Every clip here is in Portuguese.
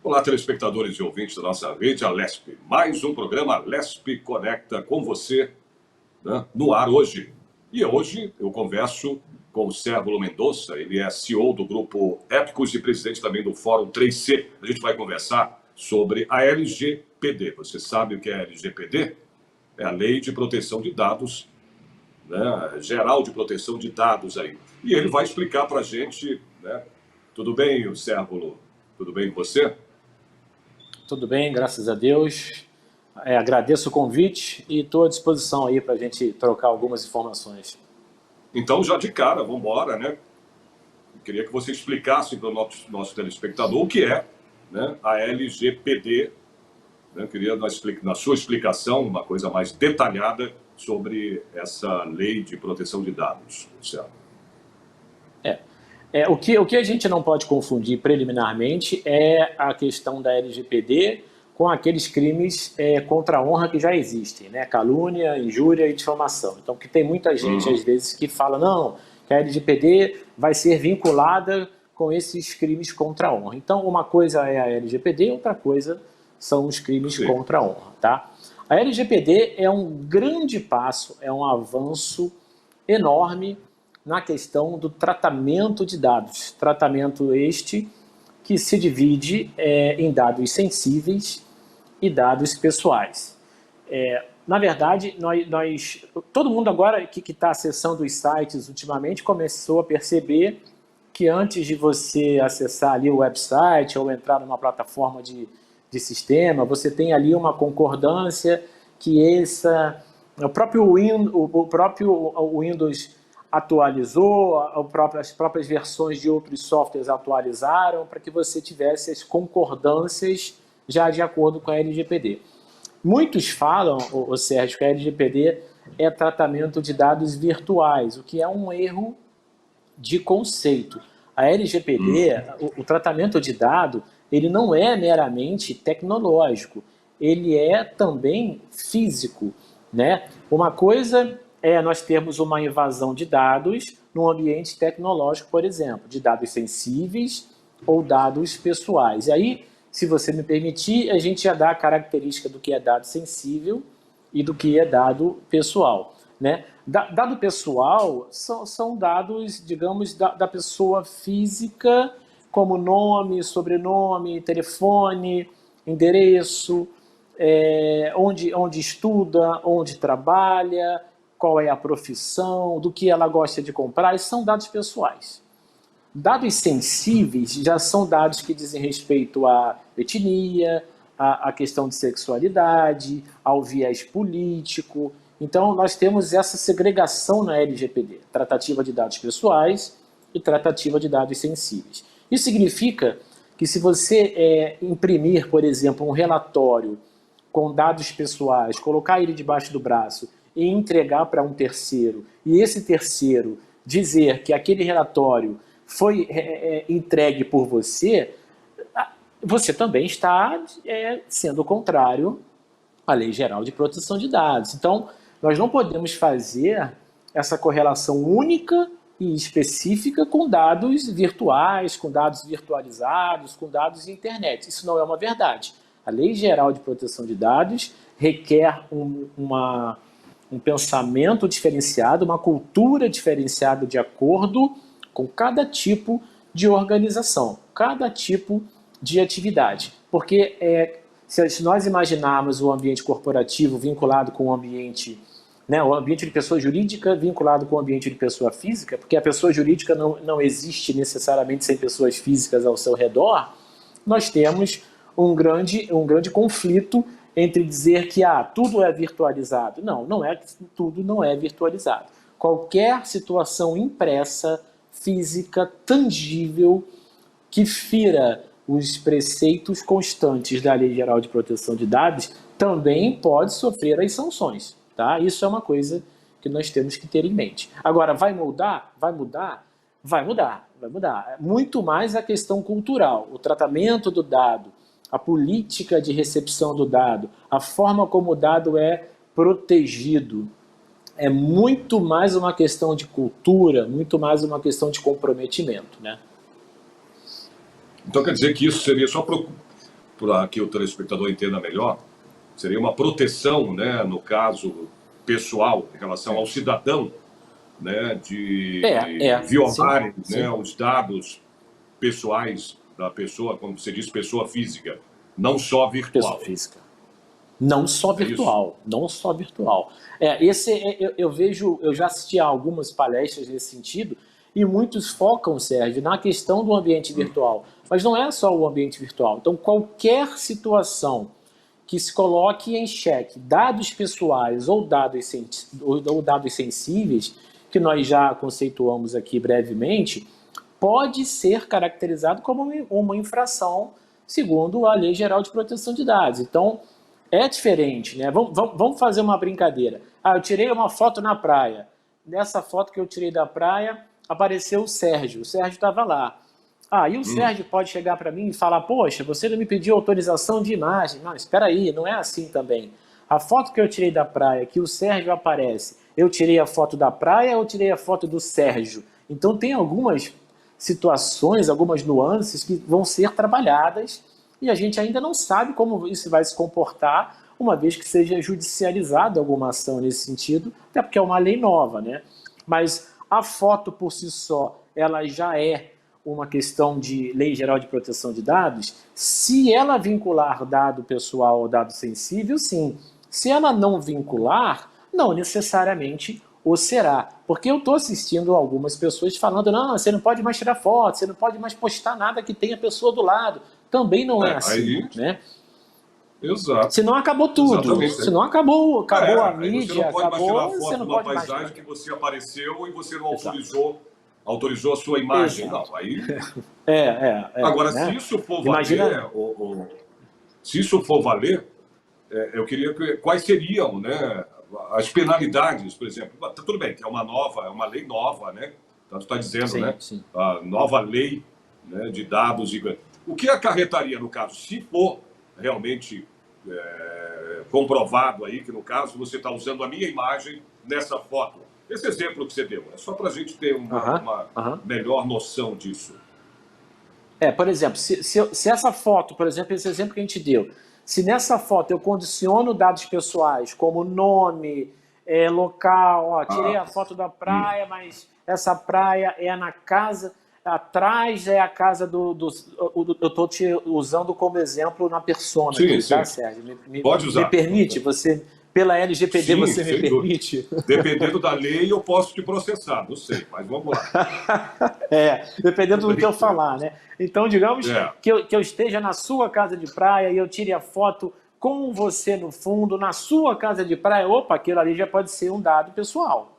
Olá, telespectadores e ouvintes da nossa rede, a LESP. Mais um programa LESP Conecta com você, né, no ar hoje. E hoje eu converso com o Cérvulo Mendonça, ele é CEO do Grupo Épicos e presidente também do Fórum 3C. A gente vai conversar sobre a LGPD. Você sabe o que é a LGPD? É a Lei de Proteção de Dados, né, geral de proteção de dados aí. E ele vai explicar para a gente, né? Tudo bem, Cérvulo? Tudo bem com você? Tudo bem, graças a Deus. Agradeço o convite e estou à disposição aí para a gente trocar algumas informações. Então, já de cara, vamos embora, né? Eu queria que você explicasse para o nosso telespectador o que é, né, a LGPD. Né? Eu queria, na sua explicação, uma coisa mais detalhada sobre essa lei de proteção de dados, Luciano. O que a gente não pode confundir preliminarmente é a questão da LGPD com aqueles crimes contra a honra que já existem, né? Calúnia, injúria e difamação. Então, que tem muita gente, às vezes, que fala, não, que a LGPD vai ser vinculada com esses crimes contra a honra. Então, uma coisa é a LGPD, outra coisa são os crimes contra a honra, tá? A LGPD é um grande passo, é um avanço enorme na questão do tratamento de dados. Tratamento este que se divide em dados sensíveis e dados pessoais. Na verdade, todo mundo agora que está acessando os sites ultimamente começou a perceber que antes de você acessar ali o website ou entrar numa plataforma de sistema, você tem ali uma concordância que o próprio Windows atualizou, as próprias versões de outros softwares atualizaram para que você tivesse as concordâncias já de acordo com a LGPD. Muitos falam, Sérgio, que a LGPD é tratamento de dados virtuais, o que é um erro de conceito. A LGPD, o tratamento de dado, ele não é meramente tecnológico, ele é também físico, né? Uma coisa é nós termos uma invasão de dados num ambiente tecnológico, por exemplo, de dados sensíveis ou dados pessoais. E aí, se você me permitir, a gente já dá a característica do que é dado sensível e do que é dado pessoal, né? Dado pessoal são dados, digamos, da pessoa física, como nome, sobrenome, telefone, endereço, onde estuda, onde trabalha, qual é a profissão, do que ela gosta de comprar, isso são dados pessoais. Dados sensíveis já são dados que dizem respeito à etnia, à questão de sexualidade, ao viés político. Então, nós temos essa segregação na LGPD, tratativa de dados pessoais e tratativa de dados sensíveis. Isso significa que se você imprimir, por exemplo, um relatório com dados pessoais, colocar ele debaixo do braço e entregar para um terceiro, e esse terceiro dizer que aquele relatório foi entregue por você, você também está sendo contrário à Lei Geral de Proteção de Dados. Então, nós não podemos fazer essa correlação única e específica com dados virtuais, com dados virtualizados, com dados de internet. Isso não é uma verdade. A Lei Geral de Proteção de Dados requer um pensamento diferenciado, uma cultura diferenciada de acordo com cada tipo de organização, cada tipo de atividade. Porque se nós imaginarmos o ambiente corporativo vinculado com o ambiente de pessoa jurídica vinculado com o ambiente de pessoa física, porque a pessoa jurídica não existe necessariamente sem pessoas físicas ao seu redor, nós temos um grande conflito entre dizer que tudo é virtualizado. Não, tudo não é virtualizado. Qualquer situação impressa, física, tangível, que fira os preceitos constantes da Lei Geral de Proteção de Dados, também pode sofrer as sanções. Tá? Isso é uma coisa que nós temos que ter em mente. Agora, vai mudar? Vai mudar? Vai mudar, vai mudar. Muito mais a questão cultural, o tratamento do dado, a política de recepção do dado, a forma como o dado é protegido. É muito mais uma questão de cultura, muito mais uma questão de comprometimento, né? Então quer dizer que isso seria só para que o telespectador entenda melhor, seria uma proteção, né, no caso pessoal, em relação ao cidadão, né, de violarem, sim. né, os dados pessoais da pessoa, como você disse, pessoa física, não só virtual. Pessoa física. Não só virtual, não só virtual. Eu já assisti a algumas palestras nesse sentido, e muitos focam, Sérgio, na questão do ambiente virtual. Mas não é só o ambiente virtual. Então, qualquer situação que se coloque em xeque dados pessoais ou dados sensíveis, que nós já conceituamos aqui brevemente, pode ser caracterizado como uma infração segundo a Lei Geral de Proteção de Dados. Então, é diferente, né? Vamos fazer uma brincadeira. Eu tirei uma foto na praia. Nessa foto que eu tirei da praia, apareceu o Sérgio. O Sérgio estava lá. E o Sérgio pode chegar para mim e falar, poxa, você não me pediu autorização de imagem. Não, espera aí, não é assim também. A foto que eu tirei da praia, que o Sérgio aparece, eu tirei a foto da praia ou tirei a foto do Sérgio? Então tem algumas situações, algumas nuances que vão ser trabalhadas e a gente ainda não sabe como isso vai se comportar, uma vez que seja judicializada alguma ação nesse sentido, até porque é uma lei nova, né? Mas a foto por si só, ela já é uma questão de Lei Geral de Proteção de Dados. Se ela vincular dado pessoal ou dado sensível, sim. Se ela não vincular, não necessariamente o será. Porque eu estou assistindo algumas pessoas falando, não, você não pode mais tirar foto, você não pode mais postar nada que tenha pessoa do lado. Também não é assim, aí, né? Exato. Senão acabou tudo. Exatamente. Senão acabou a mídia, você não pode acabou, mais tirar foto você não de uma pode paisagem mais... que você apareceu e você não Exato. autorizou a sua imagem. Exato. Não, aí... Agora, né? Se isso for Imagina... valer, se isso for valer, eu queria que, quais seriam, né, as penalidades, por exemplo. Tudo bem, que é uma lei nova, né? Então, tu está dizendo, Sim, né? sim. A nova lei, né, de dados. O que acarretaria, no caso, se for realmente comprovado aí, que no caso você está usando a minha imagem nessa foto. Esse exemplo que você deu, é só para a gente ter uma melhor noção disso. Por exemplo, se essa foto, por exemplo, esse exemplo que a gente deu, se nessa foto eu condiciono dados pessoais, como nome, local, tirei a foto da praia, mas essa praia é na casa, atrás é a casa eu estou te usando como exemplo na persona aqui, tá, Sérgio? Pode usar. Me permite? Você, pela LGPD, sim, você me permite? Dependendo da lei, eu posso te processar, não sei, mas vamos lá. Dependendo do que eu falar, né? Então, digamos que eu esteja na sua casa de praia e eu tire a foto com você no fundo, na sua casa de praia, aquilo ali já pode ser um dado pessoal.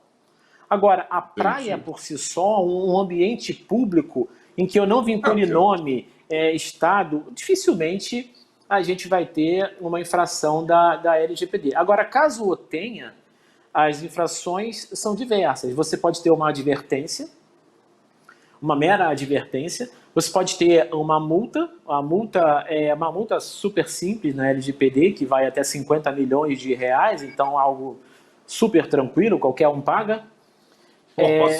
Agora, a praia por si só, um ambiente público em que eu não vincule nome, estado, dificilmente a gente vai ter uma infração da LGPD. Agora, caso o tenha, as infrações são diversas. Você pode ter uma advertência, uma mera advertência, você pode ter uma multa, a multa é uma multa super simples na LGPD, que vai até 50 milhões de reais, então algo super tranquilo, qualquer um paga.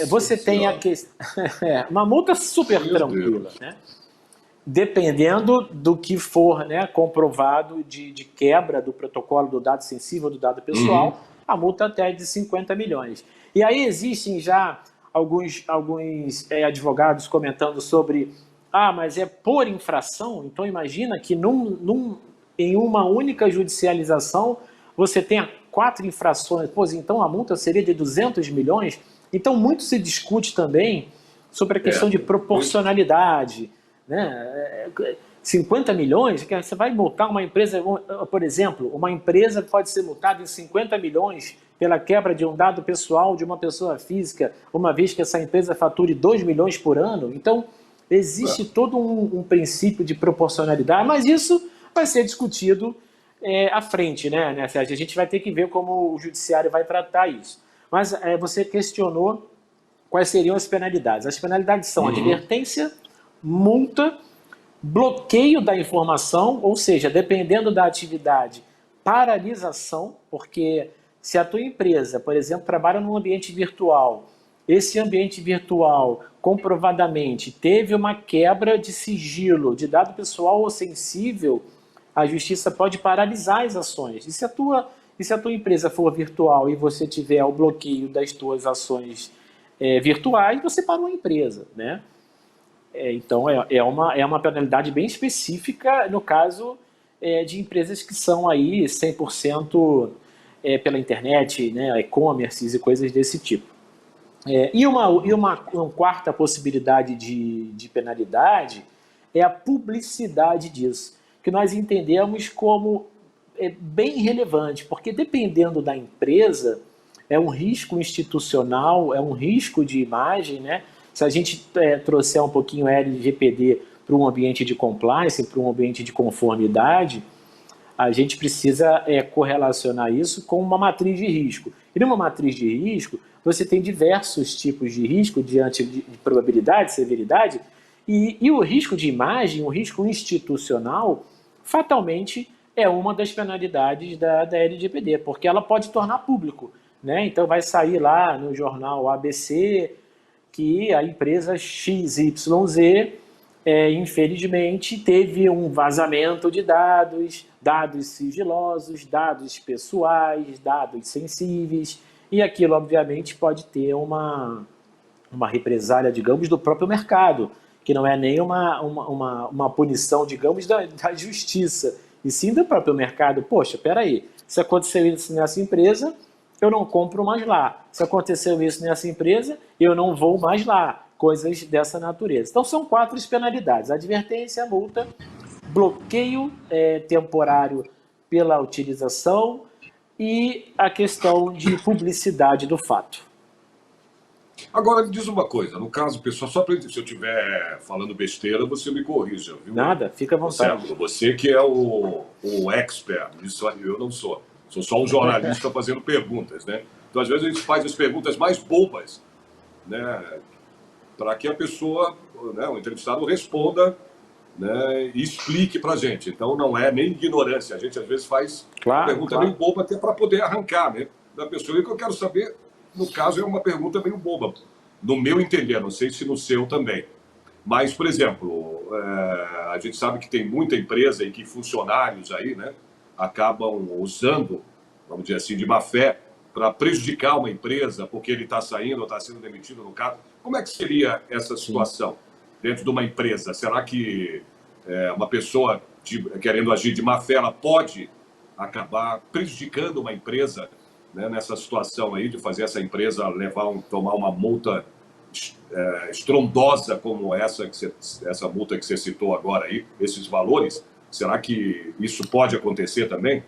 Você tem uma multa super tranquila, né? Dependendo do que for, né, comprovado de quebra do protocolo do dado sensível, do dado pessoal, a multa até é de 50 milhões. E aí existem já alguns advogados comentando sobre, mas é por infração, então imagina que em uma única judicialização você tenha 4 infrações, então a multa seria de 200 milhões? Então, muito se discute também sobre a questão de proporcionalidade. Né? 50 milhões, você vai multar uma empresa, por exemplo, uma empresa pode ser multada em 50 milhões pela quebra de um dado pessoal de uma pessoa física, uma vez que essa empresa fature 2 milhões por ano. Então, existe todo um princípio de proporcionalidade, mas isso vai ser discutido à frente, né, Sérgio? A gente vai ter que ver como o judiciário vai tratar isso. Mas você questionou quais seriam as penalidades. As penalidades são advertência, multa, bloqueio da informação, ou seja, dependendo da atividade, paralisação, porque se a tua empresa, por exemplo, trabalha num ambiente virtual, esse ambiente virtual comprovadamente teve uma quebra de sigilo, de dado pessoal ou sensível, a justiça pode paralisar as ações. E se a tua empresa for virtual e você tiver o bloqueio das tuas ações virtuais, você parou a empresa, né? Então, é uma penalidade bem específica no caso de empresas que são aí 100% pela internet, né, e-commerces e coisas desse tipo. Uma quarta possibilidade de penalidade é a publicidade disso, que nós entendemos como bem relevante, porque dependendo da empresa, é um risco institucional, é um risco de imagem, né? Se a gente trouxer um pouquinho o LGPD para um ambiente de compliance, para um ambiente de conformidade, a gente precisa correlacionar isso com uma matriz de risco. E numa matriz de risco, você tem diversos tipos de risco diante de probabilidade, severidade, e o risco de imagem, o risco institucional, fatalmente é uma das penalidades da LGPD, porque ela pode tornar público, né? Então vai sair lá no jornal ABC que a empresa XYZ infelizmente teve um vazamento de dados sigilosos, dados pessoais, dados sensíveis, e aquilo obviamente pode ter uma represália, digamos, do próprio mercado, que não é nem uma punição, digamos, da justiça, e sim do próprio mercado. Poxa, peraí, se aconteceu isso nessa empresa, eu não compro mais lá. Se aconteceu isso nessa empresa, eu não vou mais lá. Coisas dessa natureza. Então, são 4 penalidades: advertência, multa, bloqueio temporário pela utilização e a questão de publicidade do fato. Agora, me diz uma coisa, no caso, pessoal, só para se eu estiver falando besteira, você me corrija, viu? Nada, fica à vontade. Você que é o expert, isso aí eu não sou. Sou só um jornalista fazendo perguntas, né? Então, às vezes, a gente faz as perguntas mais bobas, né? Para que a pessoa, né, o entrevistado, responda, né, e explique para a gente. Então, não é nem ignorância. A gente, às vezes, faz pergunta meio boba até para poder arrancar, né, da pessoa. E o que eu quero saber, no caso, é uma pergunta meio boba, no meu entender, não sei se no seu também. Mas, por exemplo, a gente sabe que tem muita empresa e que funcionários aí, né, acabam usando, vamos dizer assim, de má fé, para prejudicar uma empresa porque ele está saindo ou está sendo demitido no caso. Como é que seria essa situação dentro de uma empresa? Será que uma pessoa querendo agir de má fé, ela pode acabar prejudicando uma empresa, né, nessa situação aí de fazer essa empresa tomar uma multa estrondosa como essa multa que você citou agora aí, esses valores? Será que isso pode acontecer também?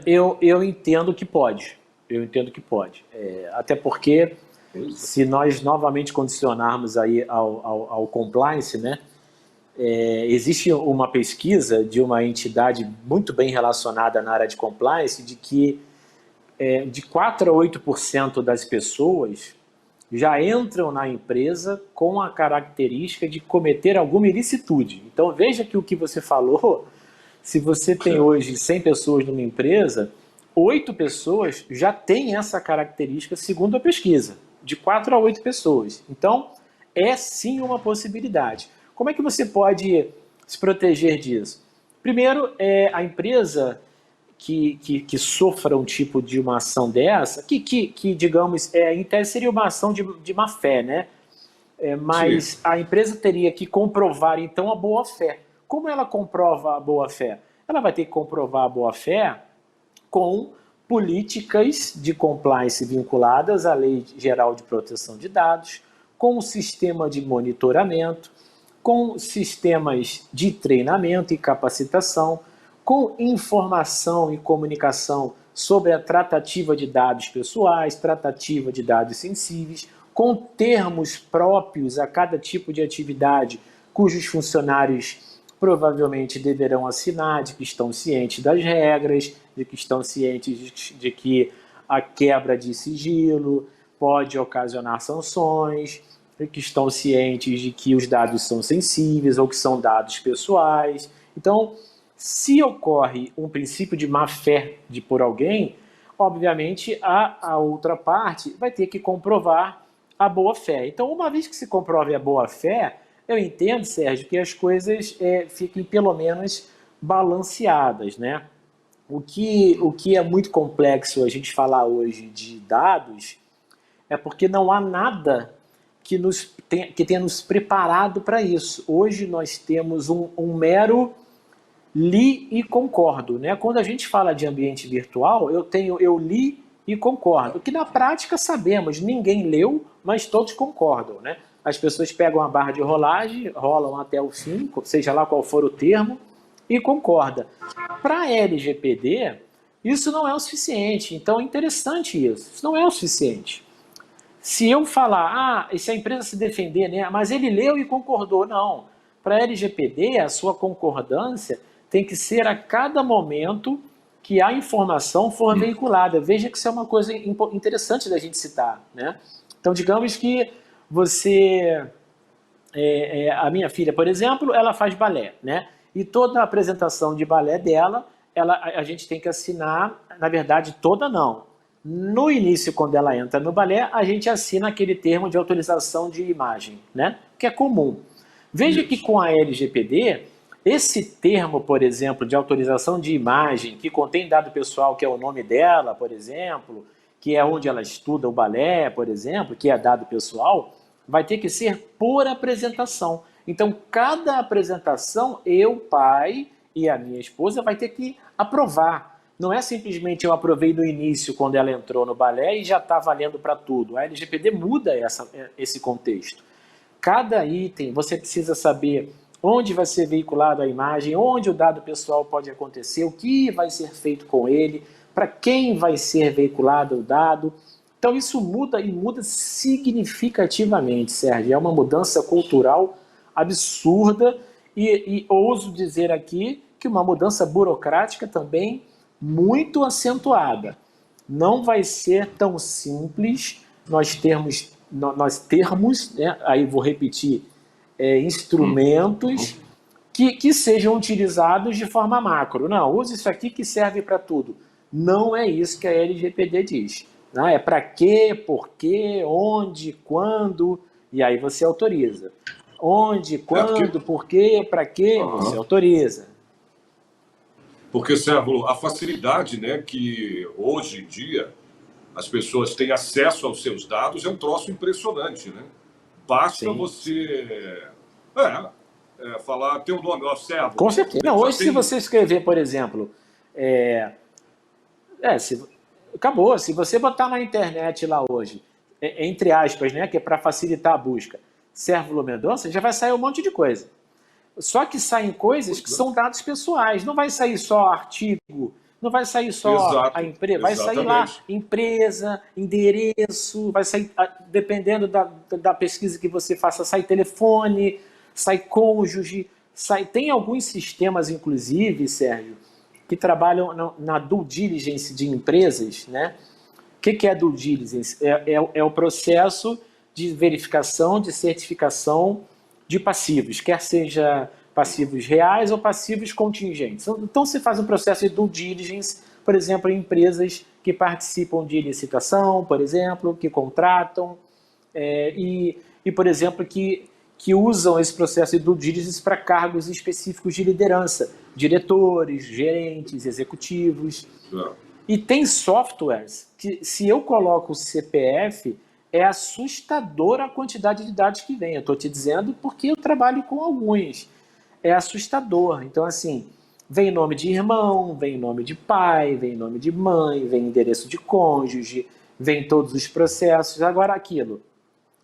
Eu entendo que pode. Eu entendo que pode. Até porque, se nós novamente condicionarmos aí ao compliance, né, existe uma pesquisa de uma entidade muito bem relacionada na área de compliance de que de 4 a 8% das pessoas já entram na empresa com a característica de cometer alguma ilicitude. Então, veja que o que você falou, se você tem hoje 100 pessoas numa empresa, 8 pessoas já têm essa característica, segundo a pesquisa, de 4 a 8 pessoas. Então, é sim uma possibilidade. Como é que você pode se proteger disso? Primeiro, a empresa que sofra um tipo de uma ação dessa, que digamos, em tese seria uma ação de má fé, né? Mas sim, a empresa teria que comprovar, então, a boa-fé. Como ela comprova a boa-fé? Ela vai ter que comprovar a boa-fé com políticas de compliance vinculadas à Lei Geral de Proteção de Dados, com o sistema de monitoramento, com sistemas de treinamento e capacitação, com informação e comunicação sobre a tratativa de dados pessoais, tratativa de dados sensíveis, com termos próprios a cada tipo de atividade, cujos funcionários provavelmente deverão assinar, de que estão cientes das regras, de que estão cientes de que a quebra de sigilo pode ocasionar sanções, de que estão cientes de que os dados são sensíveis ou que são dados pessoais. Então, se ocorre um princípio de má-fé por alguém, obviamente a outra parte vai ter que comprovar a boa-fé. Então, uma vez que se comprove a boa-fé, eu entendo, Sérgio, que as coisas fiquem pelo menos balanceadas, né? O que é muito complexo a gente falar hoje de dados é porque não há nada que tenha nos preparado para isso. Hoje nós temos um mero li e concordo, né? Quando a gente fala de ambiente virtual, eu li e concordo, que na prática sabemos, ninguém leu, mas todos concordam, né? As pessoas pegam a barra de rolagem, rolam até o fim, seja lá qual for o termo, e concorda. Para LGPD, isso não é o suficiente. Então é interessante isso. Isso não é o suficiente. Se eu falar, se a empresa se defender, né, mas ele leu e concordou, não. Para a LGPD, a sua concordância tem que ser a cada momento que a informação for veiculada. Veja que isso é uma coisa interessante da gente citar, né? Então, digamos que você... a minha filha, por exemplo, ela faz balé, né? E toda a apresentação de balé dela, a gente tem que assinar, na verdade, toda não. No início, quando ela entra no balé, a gente assina aquele termo de autorização de imagem, né? Que é comum. Veja que com a LGPD, esse termo, por exemplo, de autorização de imagem, que contém dado pessoal, que é o nome dela, por exemplo, que é onde ela estuda o balé, por exemplo, que é dado pessoal, vai ter que ser por apresentação. Então, cada apresentação, eu, pai e a minha esposa vai ter que aprovar. Não é simplesmente eu aprovei no início, quando ela entrou no balé, e já está valendo para tudo. A LGPD muda esse contexto. Cada item, você precisa saber onde vai ser veiculada a imagem, onde o dado pessoal pode acontecer, o que vai ser feito com ele, para quem vai ser veiculado o dado. Então isso muda e muda significativamente, Sérgio. É uma mudança cultural absurda e ouso dizer aqui que uma mudança burocrática também muito acentuada. Não vai ser tão simples nós termos, né, aí vou repetir, instrumentos que sejam utilizados de forma macro. Não, use isso aqui que serve para tudo. Não é isso que a LGPD diz. Não, é para quê, por quê, onde, quando, e aí você autoriza. Onde, quando, por quê, para quê, você autoriza. Porque, Sérvulo, a facilidade, né, que hoje em dia as pessoas têm acesso aos seus dados é um troço impressionante, né? Basta Sim. você falar teu nome, ó, Sérvulo. Com certeza. Não, hoje, se você escrever, por exemplo, acabou. Se você botar na internet lá hoje, entre aspas, né, que é para facilitar a busca, Sérvulo Mendonça, já vai sair um monte de coisa. Só que saem coisas que são dados pessoais. Não vai sair só artigo, não vai sair só a empresa, vai sair lá empresa, endereço, vai sair, dependendo da pesquisa que você faça, sai telefone, sai cônjuge, tem alguns sistemas, inclusive, Sérgio, que trabalham na due diligence de empresas, né? O que é due diligence? É o processo de verificação, de certificação de passivos, quer seja passivos reais ou passivos contingentes. Então, você faz um processo de due diligence, por exemplo, em empresas que participam de licitação, por exemplo, que contratam, por exemplo, que usam esse processo de due diligence para cargos específicos de liderança, diretores, gerentes, executivos. E tem softwares que, se eu coloco o CPF, é assustadora a quantidade de dados que vem. Eu estou te dizendo porque eu trabalho com alguns. É assustador. Então, assim, vem nome de irmão, vem nome de pai, vem nome de mãe, vem endereço de cônjuge, vem todos os processos. Agora, aquilo.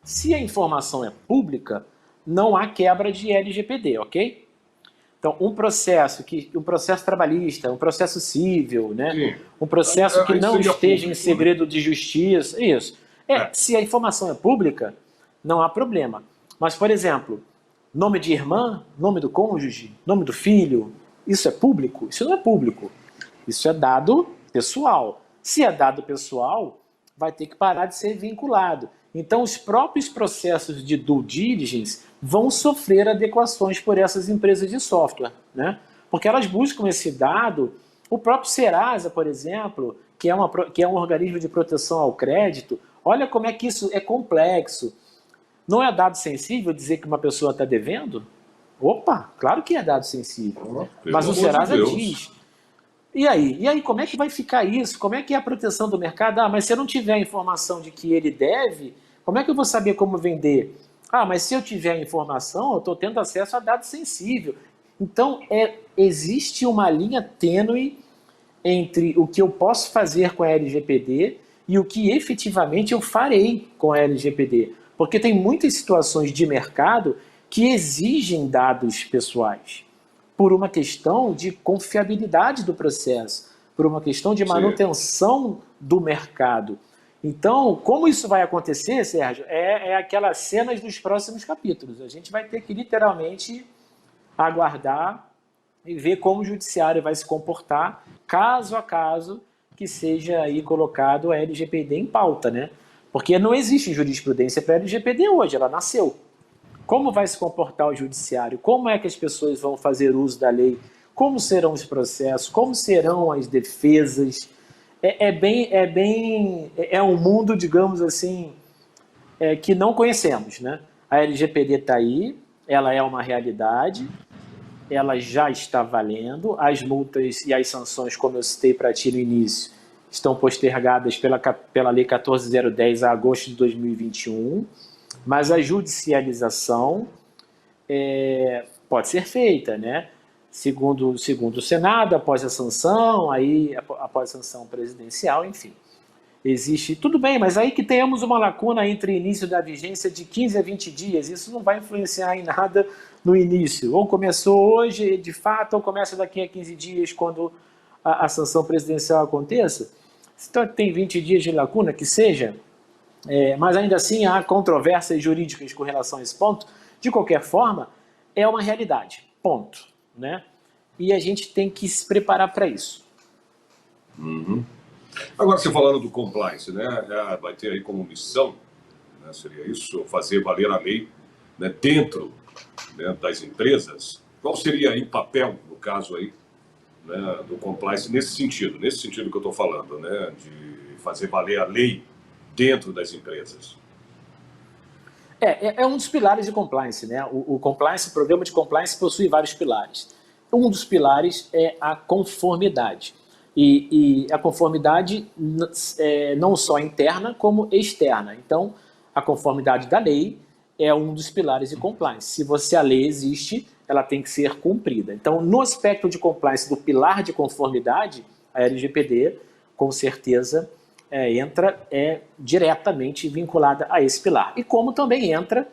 Se a informação é pública, não há quebra de LGPD, ok? Então, um processo trabalhista, um processo civil, né? Um processo que não esteja em segredo de justiça, isso. Se a informação é pública, não há problema. Mas, por exemplo, nome de irmã, nome do cônjuge, nome do filho, isso é público? Isso não é público. Isso é dado pessoal. Se é dado pessoal, vai ter que parar de ser vinculado. Então, os próprios processos de due diligence vão sofrer adequações por essas empresas de software, né? Porque elas buscam esse dado. O próprio Serasa, por exemplo, que é um organismo de proteção ao crédito, olha como é que isso é complexo. Não é dado sensível dizer que uma pessoa está devendo? Opa, claro que é dado sensível. Mas o Serasa diz. E aí? E aí, como é que vai ficar isso? Como é que é a proteção do mercado? Ah, mas se eu não tiver a informação de que ele deve, como é que eu vou saber como vender? Ah, mas se eu tiver a informação, eu estou tendo acesso a dado sensível. Então, existe uma linha tênue entre o que eu posso fazer com a LGPD e o que efetivamente eu farei com a LGPD. Porque tem muitas situações de mercado que exigem dados pessoais, por uma questão de confiabilidade do processo, por uma questão de manutenção do mercado. Então, como isso vai acontecer, Sérgio, é aquelas cenas dos próximos capítulos. A gente vai ter que literalmente aguardar e ver como o judiciário vai se comportar caso a caso que seja aí colocado a LGPD em pauta, né? Porque não existe jurisprudência para a LGPD hoje, ela nasceu. Como vai se comportar o judiciário? Como é que as pessoas vão fazer uso da lei? Como serão os processos? Como serão as defesas? É um mundo, digamos assim, que não conhecemos, né? A LGPD está aí, ela é uma realidade, ela já está valendo, as multas e as sanções, como eu citei para ti no início, estão postergadas pela Lei 14.010 a agosto de 2021, mas a judicialização pode ser feita, né? Segundo o Senado, após a sanção, aí após a sanção presidencial, enfim. Existe, tudo bem, mas aí que tenhamos uma lacuna entre início da vigência de 15 a 20 dias, isso não vai influenciar em nada no início. Ou começou hoje, de fato, ou começa daqui a 15 dias, quando a sanção presidencial aconteça. Então tem 20 dias de lacuna, que seja, mas ainda assim há controvérsias jurídicas com relação a esse ponto. De qualquer forma, é uma realidade, ponto, né? E a gente tem que se preparar para isso. Uhum. Agora, você falando do compliance, né? Vai ter aí como missão, né, seria isso, fazer valer a lei, né, dentro, né, das empresas. Qual seria aí o papel, no caso aí, né, do compliance nesse sentido que eu estou falando, né, de fazer valer a lei dentro das empresas? É um dos pilares de compliance, né? O compliance, o programa de compliance possui vários pilares. Um dos pilares é a conformidade. E a conformidade não só interna, como externa. Então, a conformidade da lei é um dos pilares de compliance. Se a lei existe, ela tem que ser cumprida. Então, no aspecto de compliance do pilar de conformidade, a LGPD, com certeza, entra diretamente vinculada a esse pilar. E como também entra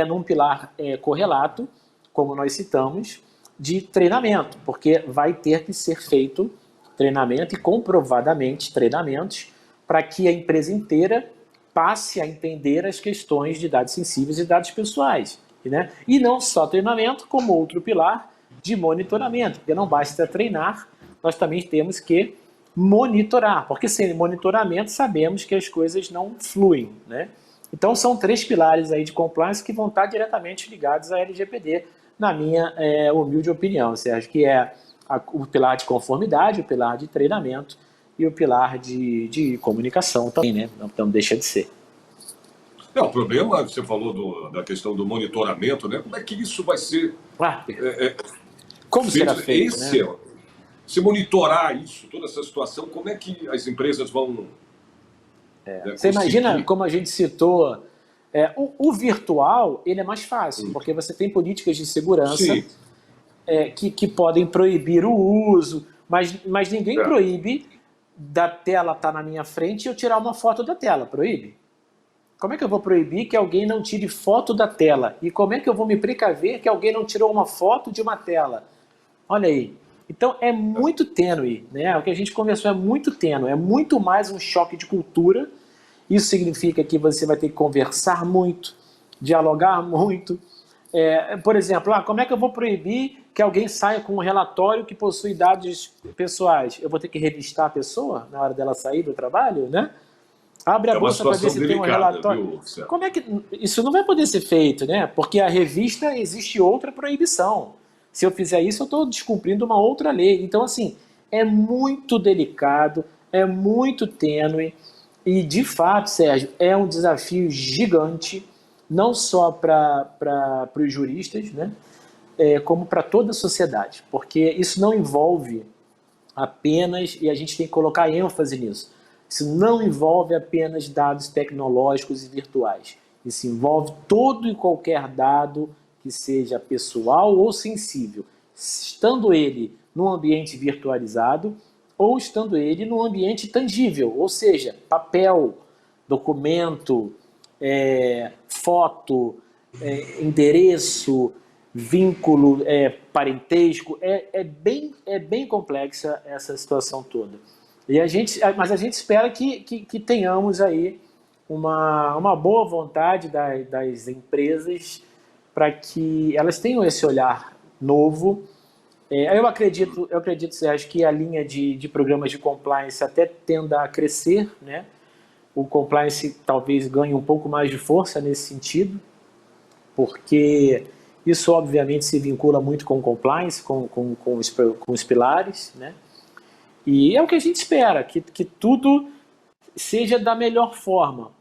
num pilar correlato, como nós citamos, de treinamento, porque vai ter que ser feito treinamento e comprovadamente treinamentos para que a empresa inteira passe a entender as questões de dados sensíveis e dados pessoais, né? E não só treinamento, como outro pilar de monitoramento, porque não basta treinar, nós também temos que monitorar, porque sem monitoramento sabemos que as coisas não fluem, né? Então são 3 pilares aí de compliance que vão estar diretamente ligados à LGPD, na minha humilde opinião, Sérgio, que é o pilar de conformidade, o pilar de treinamento e o pilar de comunicação também, né? Não deixa de ser. O problema, você falou da questão do monitoramento, né? Como é que isso vai ser como será feito, né? Se monitorar isso, toda essa situação, como é que as empresas vão... Você imagina, como a gente citou, o virtual ele é mais fácil, porque você tem políticas de segurança que podem proibir o uso, mas ninguém proíbe da tela estar na minha frente e eu tirar uma foto da tela, proíbe? Como é que eu vou proibir que alguém não tire foto da tela? E como é que eu vou me precaver que alguém não tirou uma foto de uma tela? Olha aí. Então é muito tênue, né? O que a gente conversou é muito tênue, é muito mais um choque de cultura. Isso significa que você vai ter que conversar muito, dialogar muito. Por exemplo, como é que eu vou proibir que alguém saia com um relatório que possui dados pessoais? Eu vou ter que revistar a pessoa na hora dela sair do trabalho, né? Abre a bolsa para ver se tem um relatório. Como é que isso não vai poder ser feito, né? Porque a revista existe outra proibição. Se eu fizer isso, eu estou descumprindo uma outra lei. Então, assim, é muito delicado, é muito tênue e, de fato, Sérgio, é um desafio gigante não só para os juristas, né, como para toda a sociedade, porque isso não envolve apenas, e a gente tem que colocar ênfase nisso, isso não envolve apenas dados tecnológicos e virtuais, isso envolve todo e qualquer dado que seja pessoal ou sensível, estando ele num ambiente virtualizado ou estando ele num ambiente tangível, ou seja, papel, documento, foto, endereço, vínculo, parentesco. É bem complexa essa situação toda. Mas a gente espera que tenhamos aí uma boa vontade das empresas para que elas tenham esse olhar novo. Eu acredito, Sérgio, que a linha de programas de compliance até tenda a crescer, né? O compliance talvez ganhe um pouco mais de força nesse sentido, porque isso obviamente se vincula muito com o compliance, com os pilares, né? E é o que a gente espera, que tudo seja da melhor forma,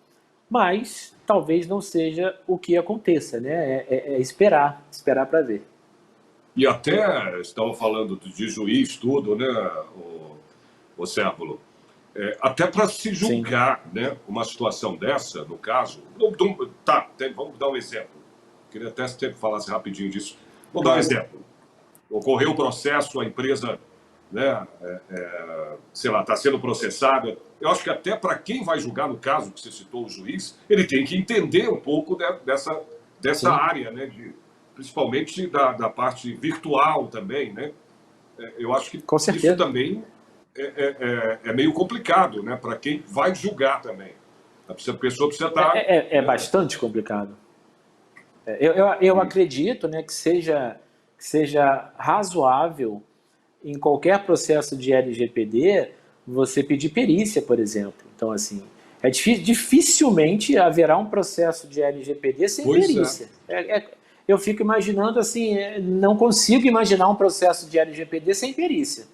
mas talvez não seja o que aconteça, né? Esperar para ver. E até estava falando de juiz, tudo, né, o Cérvulo? Até para se julgar, né, uma situação dessa, no caso. Vamos dar um exemplo. Queria até que você falasse rapidinho disso. Vou dar um exemplo. Ocorreu o processo, a empresa, né, sei lá, está sendo processada. Eu acho que até para quem vai julgar, no caso que você citou, o juiz, ele tem que entender um pouco dessa área, né, principalmente da parte virtual também, né? Eu acho que isso também é meio complicado, né? Para quem vai julgar também. A pessoa precisa estar... bastante complicado. Eu acredito, né, que seja razoável em qualquer processo de LGPD você pedir perícia, por exemplo. Então, assim, dificilmente haverá um processo de LGPD sem perícia. Eu fico imaginando assim, não consigo imaginar um processo de LGPD sem perícia.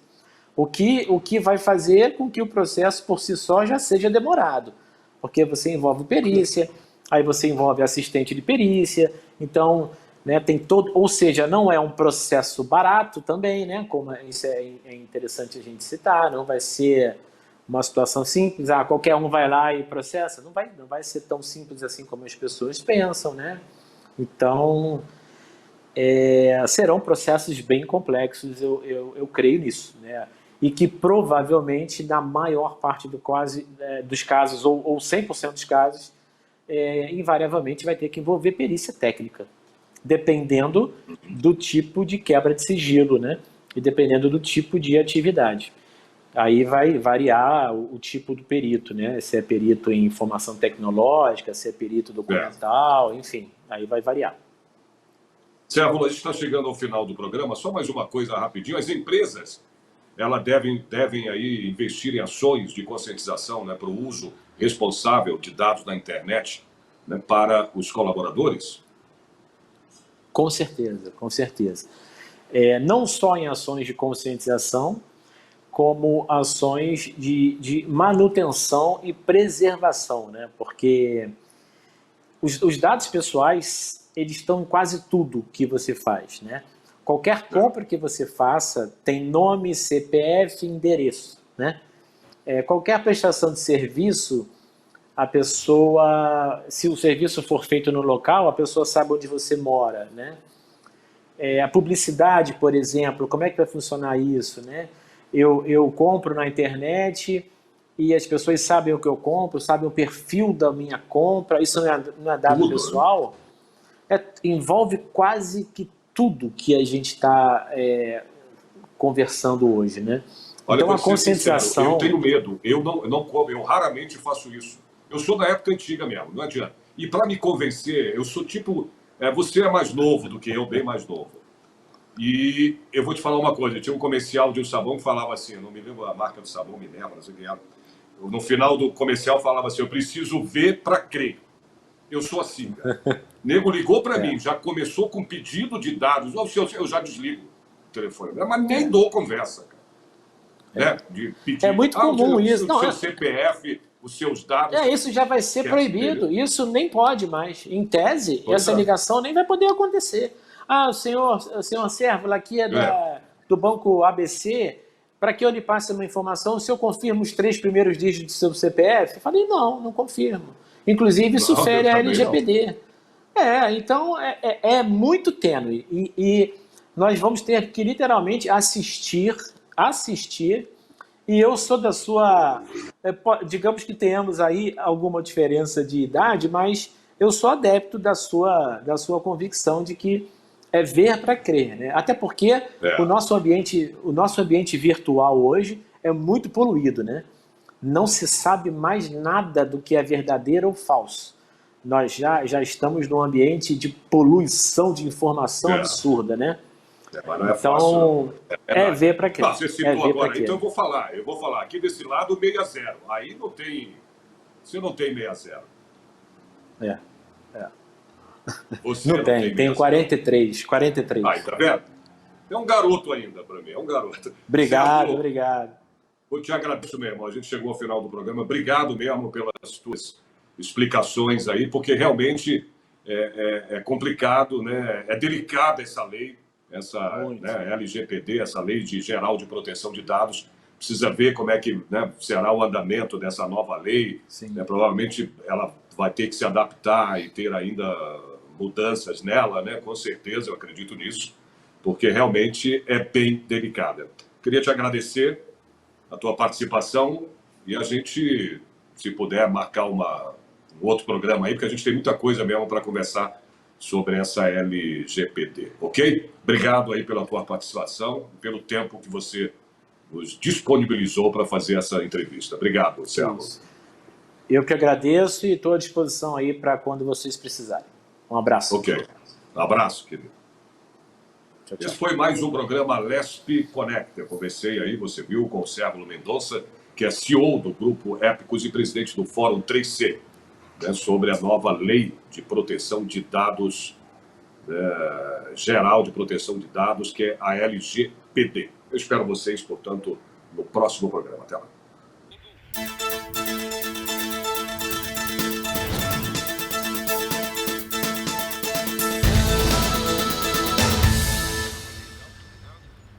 O que vai fazer com que o processo por si só já seja demorado. Porque você envolve perícia, aí você envolve assistente de perícia, então, né, tem todo, ou seja, não é um processo barato também, né, como isso é interessante a gente citar, não vai ser uma situação simples, qualquer um vai lá e processa, não vai ser tão simples assim como as pessoas pensam, né? Então, serão processos bem complexos, eu creio nisso, né? E que provavelmente, na maior parte dos casos, ou 100% dos casos, invariavelmente vai ter que envolver perícia técnica, dependendo do tipo de quebra de sigilo, né? E dependendo do tipo de atividade. Aí vai variar o tipo do perito, né? Se é perito em informação tecnológica, se é perito documental, enfim, aí vai variar. Cérvulo, a gente está chegando ao final do programa, só mais uma coisa rapidinho. As empresas, elas devem aí investir em ações de conscientização, né, para o uso responsável de dados na internet, né, para os colaboradores? Com certeza, com certeza. Não só em ações de conscientização, como ações de manutenção e preservação, né? Porque os dados pessoais, eles estão em quase tudo que você faz, né? Qualquer compra que você faça tem nome, CPF, endereço, né? Qualquer prestação de serviço, a pessoa, se o serviço for feito no local, a pessoa sabe onde você mora, né? A publicidade, por exemplo, como é que vai funcionar isso, né? Eu compro na internet e as pessoas sabem o que eu compro, sabem o perfil da minha compra, isso não é dado pessoal? Envolve quase que tudo que a gente está conversando hoje, né? Olha, então a conscientização... Eu tenho medo, eu raramente faço isso. Eu sou da época antiga mesmo, não adianta. E para me convencer, eu sou tipo... você é mais novo do que eu, bem mais novo. E eu vou te falar uma coisa, tinha um comercial de um sabão que falava assim, eu não me lembro a marca do sabão, me lembro, não sei o que era. No final do comercial falava assim, eu preciso ver para crer. Eu sou assim, cara. Nego ligou para mim, já começou com pedido de dados, eu já desligo o telefone, mas nem dou conversa, cara. né? De pedir, É muito comum isso. O Não, seu CPF, os seus dados. isso já vai ser proibido. Isso nem pode mais. Em tese, essa ligação nem vai poder acontecer. Ah, o senhor Cérvula aqui do Banco ABC, para que eu lhe passe uma informação, se eu confirmo os 3 primeiros dígitos do seu CPF? Eu falei, não confirmo. Inclusive, isso fere a LGPD. Então, é muito tênue. E nós vamos ter que, literalmente, assistir, e eu sou da sua... digamos que tenhamos aí alguma diferença de idade, mas eu sou adepto da sua convicção de que é ver para crer, né? Até porque o nosso ambiente virtual hoje é muito poluído, né? Não se sabe mais nada do que é verdadeiro ou falso. Nós já estamos num ambiente de poluição de informação absurda, né? Mas não é fácil, então, ver para crer. Você citou agora, então eu vou falar. Aqui desse lado, 6-0. Aí não tem... Você não tem 6-0. Você não tem 43. Aí, tá vendo? É um garoto ainda para mim, é um garoto. Obrigado. Eu te agradeço mesmo, a gente chegou ao final do programa. Obrigado mesmo pelas tuas explicações aí, porque realmente é complicado, né? É delicada essa lei, né, LGPD, essa Lei Geral de Proteção de Dados. Precisa ver como é que, né, será o andamento dessa nova lei. Né? Provavelmente ela vai ter que se adaptar e ter ainda mudanças nela, né? Com certeza, eu acredito nisso, porque realmente é bem delicada. Queria te agradecer a tua participação e a gente, se puder, marcar um outro programa aí, porque a gente tem muita coisa mesmo para conversar sobre essa LGPD, ok? Obrigado aí pela tua participação, pelo tempo que você nos disponibilizou para fazer essa entrevista. Obrigado, Cérvulo. Eu que agradeço e estou à disposição aí para quando vocês precisarem. Um abraço. Ok. Um abraço, querido. Tchau. Esse foi mais um programa LESP Connect. Eu conversei aí, você viu, com o Cérvulo Mendonça, que é CEO do Grupo Épicos e presidente do Fórum 3C, né, sobre a nova Lei de Proteção de Dados, Geral de Proteção de Dados, que é a LGPD. Eu espero vocês, portanto, no próximo programa. Até lá.